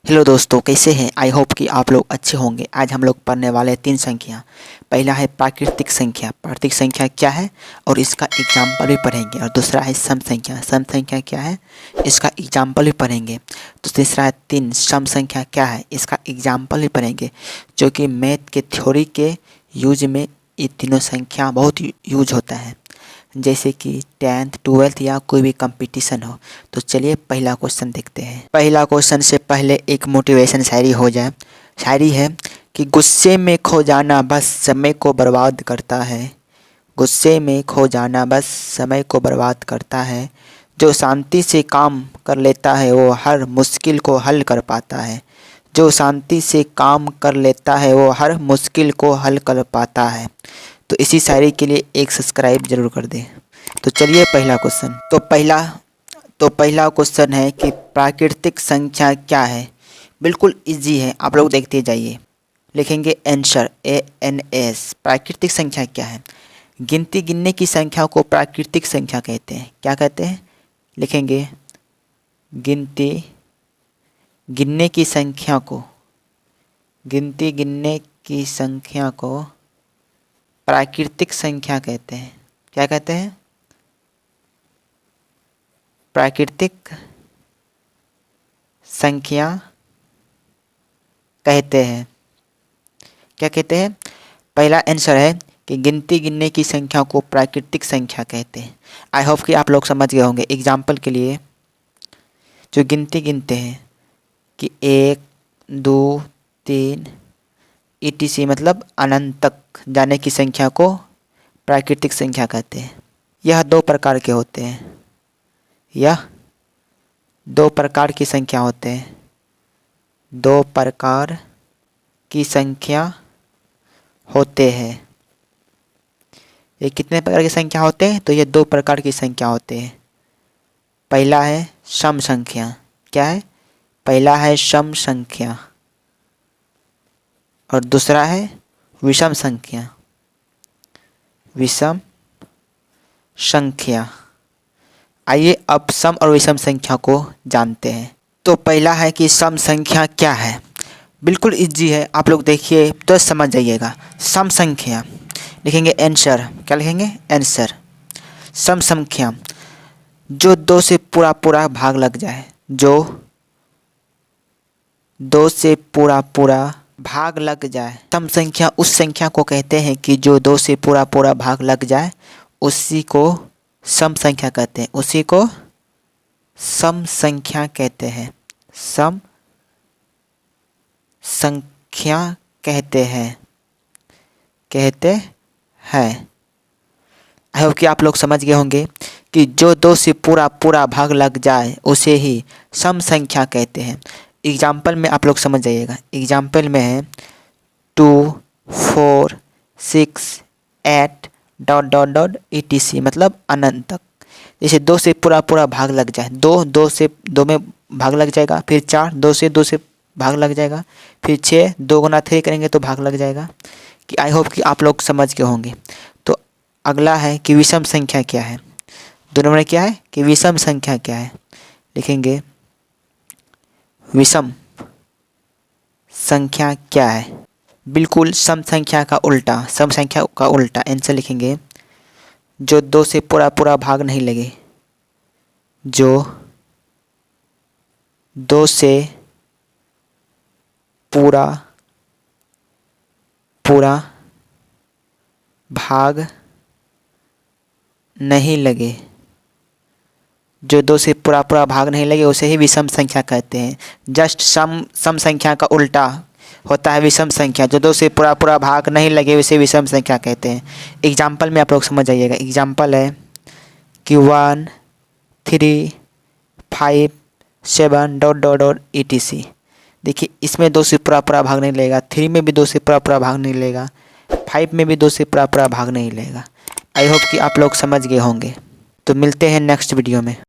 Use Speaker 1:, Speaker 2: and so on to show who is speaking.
Speaker 1: Hello दोस्तों, कैसे हैं? आई होप कि आप लोग अच्छे होंगे। आज हम लोग पढ़ने वाले हैं 3 संख्या। पहला है प्राकृतिक संख्या। प्राकृतिक संख्या क्या है और इसका एग्जाम्पल भी पढ़ेंगे। और दूसरा है सम संख्या। सम संख्या क्या है, इसका एग्जाम्पल भी पढ़ेंगे। तो तीसरा है 3 सम संख्या क्या है, इसका एग्जाम्पल भी पढ़ेंगे। जो कि मैथ के थ्योरी के यूज में ये तीनों संख्या बहुत यूज होता है, जैसे कि 10th 12th या कोई भी कंपटीशन हो। तो चलिए पहला क्वेश्चन देखते हैं। पहला क्वेश्चन से पहले एक मोटिवेशन शायरी हो जाए। शायरी है कि गुस्से में खो जाना बस समय को बर्बाद करता है। गुस्से में खो जाना बस समय को बर्बाद करता है। जो शांति से काम कर लेता है वो हर मुश्किल को हल कर पाता है। जो शांति से काम कर लेता है वो हर मुश्किल को हल कर पाता है। तो इसी शायरी के लिए एक सब्सक्राइब जरूर कर दें। तो चलिए पहला क्वेश्चन। तो पहला क्वेश्चन है कि प्राकृतिक संख्या क्या है। बिल्कुल इजी है, आप लोग देखते जाइए। लिखेंगे आंसर ANS। प्राकृतिक संख्या क्या है? गिनने की संख्या को प्राकृतिक संख्या कहते हैं। क्या कहते हैं? लिखेंगे गिनने की संख्या को प्राकृतिक संख्या कहते हैं। क्या कहते हैं? प्राकृतिक संख्या कहते हैं। क्या कहते हैं? पहला आंसर है कि गिनने की संख्या को प्राकृतिक संख्या कहते हैं। आई होप कि आप लोग समझ गए होंगे। एग्जाम्पल के लिए जो गिनते हैं कि 1 2 3 ETC मतलब अनंत तक जाने की संख्या को प्राकृतिक संख्या कहते हैं। यह 2 प्रकार के होते हैं। यह 2 प्रकार की संख्या होते हैं। 2 प्रकार की संख्या होते हैं। ये कितने प्रकार की संख्या होते हैं? तो ये 2 प्रकार की संख्या होते हैं। पहला है सम संख्या। क्या है? पहला है सम संख्या और दूसरा है विषम संख्या। विषम संख्या। आइए अब सम और विषम संख्या को जानते हैं। तो पहला है कि सम संख्या क्या है। बिल्कुल इजी है, आप लोग देखिए तो समझ जाइएगा। सम संख्या लिखेंगे आंसर। क्या लिखेंगे? आंसर। सम संख्या जो 2 से पूरा भाग लग जाए। जो 2 से पूरा भाग लग जाए। सम संख्या उस संख्या को कहते हैं कि जो 2 से पूरा भाग लग जाए, उसी को सम संख्या कहते हैं। उसी को सम संख्या कहते हैं। सम संख्या कहते हैं। आई होप कि आप लोग समझ गए होंगे कि जो 2 से पूरा भाग लग जाए उसे ही सम संख्या कहते हैं। एग्जाम्पल में आप लोग समझ जाइएगा। एग्जाम्पल में है 2 4 6 8 ... ETC मतलब अनंत तक। जैसे 2 से पूरा भाग लग जाए, 2 से 2 में भाग लग जाएगा। फिर 4 2 से भाग लग जाएगा। फिर 6 2 गुना 3 करेंगे तो भाग लग जाएगा। कि आई होप कि आप लोग समझ गए होंगे। तो अगला है कि विषम संख्या क्या है। 2 नंबर क्या है कि विषम संख्या क्या है। लिखेंगे विषम संख्या क्या है। बिल्कुल सम संख्या का उल्टा। सम संख्या का उल्टा आंसर लिखेंगे जो 2 से पूरा भाग नहीं लगे। जो 2 से पूरा भाग नहीं लगे। जो 2 से पूरा भाग नहीं लगे उसे ही विषम संख्या कहते हैं। जस्ट सम संख्या का उल्टा होता है विषम संख्या। जो 2 से पूरा भाग नहीं लगे उसे विषम संख्या कहते हैं। एग्जाम्पल में आप लोग समझ जाइएगा। एग्जाम्पल है कि 1 3 5 7 ... ETC। देखिए इसमें 2 से पूरा भाग नहीं लेगा। 3 में भी 2 से पूरा भाग नहीं लेगा। 5 में भी 2 से पूरा भाग नहीं लेगा। आई होप कि आप लोग समझ गए होंगे। तो मिलते हैं नेक्स्ट वीडियो में।